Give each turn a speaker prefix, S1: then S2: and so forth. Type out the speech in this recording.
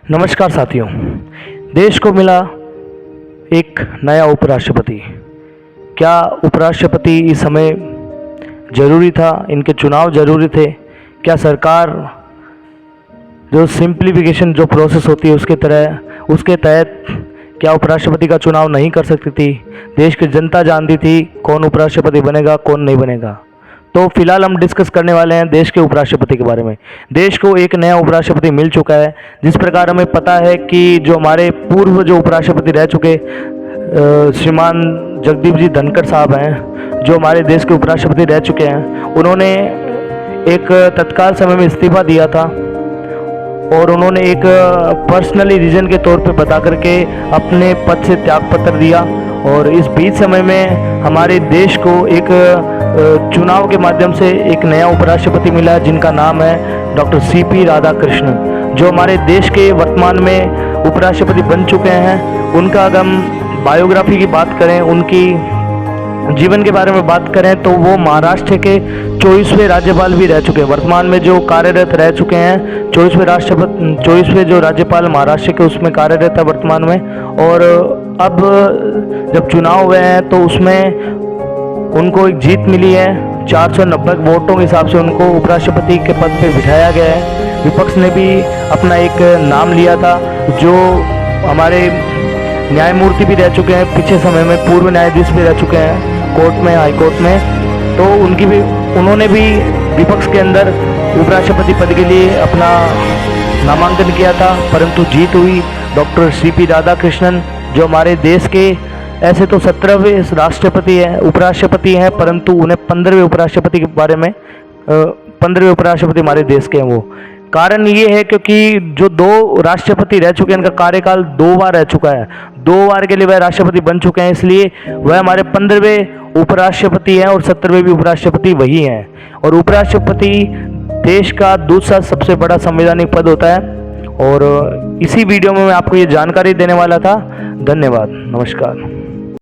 S1: नमस्कार साथियों, देश को मिला एक नया उपराष्ट्रपति। क्या उपराष्ट्रपति इस समय ज़रूरी था? इनके चुनाव ज़रूरी थे? क्या सरकार जो सिंप्लीफिकेशन जो प्रोसेस होती है उसके तहत क्या उपराष्ट्रपति का चुनाव नहीं कर सकती थी? देश की जनता जानती थी कौन उपराष्ट्रपति बनेगा, कौन नहीं बनेगा। तो फिलहाल हम डिस्कस करने वाले हैं देश के उपराष्ट्रपति के बारे में। देश को एक नया उपराष्ट्रपति मिल चुका है। जिस प्रकार हमें पता है कि जो हमारे पूर्व जो उपराष्ट्रपति रह चुके श्रीमान जगदीप जी धनखड़ साहब हैं, जो हमारे देश के उपराष्ट्रपति रह चुके हैं, उन्होंने एक तत्काल समय में इस्तीफा दिया था और उन्होंने एक पर्सनली रीजन के तौर पे बता करके अपने पद से त्यागपत्र दिया। और इस बीच समय में हमारे देश को एक चुनाव के माध्यम से एक नया उपराष्ट्रपति मिला जिनका नाम है डॉक्टर सीपी राधाकृष्णन, जो हमारे देश के वर्तमान में उपराष्ट्रपति बन चुके हैं। उनका अगर हम बायोग्राफी की बात करें, उनकी जीवन के बारे में बात करें तो वो महाराष्ट्र के 24वें राज्यपाल भी रह चुके हैं। वर्तमान में जो कार्यरत रह चुके हैं 24वें जो राज्यपाल महाराष्ट्र के उसमें कार्यरत है वर्तमान में। और अब जब चुनाव हुए हैं तो उसमें उनको एक जीत मिली है। 490 वोटों के हिसाब से उनको उपराष्ट्रपति के पद पे बिठाया गया है। विपक्ष ने भी अपना एक नाम लिया था, जो हमारे न्यायमूर्ति भी रह चुके हैं पिछले समय में, पूर्व न्यायाधीश भी रह चुके हैं कोर्ट में, हाई कोर्ट में। तो उन्होंने भी विपक्ष के अंदर उपराष्ट्रपति पद के लिए अपना नामांकन किया था, परंतु जीत हुई डॉक्टर सीपी राधाकृष्णन, जो हमारे देश के ऐसे तो 17वें राष्ट्रपति हैं, उपराष्ट्रपति हैं, परंतु उन्हें 15वें उपराष्ट्रपति के बारे में 15वें उपराष्ट्रपति हमारे देश के हैं वो। कारण ये है क्योंकि जो 2 राष्ट्रपति रह चुके हैं, इनका कार्यकाल 2 बार रह चुका है, 2 बार के लिए वह राष्ट्रपति बन चुके हैं, इसलिए वह हमारे 15वें उपराष्ट्रपति हैं और 17वें भी उपराष्ट्रपति वही हैं। और उपराष्ट्रपति देश का दूसरा सबसे बड़ा संवैधानिक पद होता है। और इसी वीडियो में मैं आपको ये जानकारी देने वाला था। धन्यवाद, नमस्कार।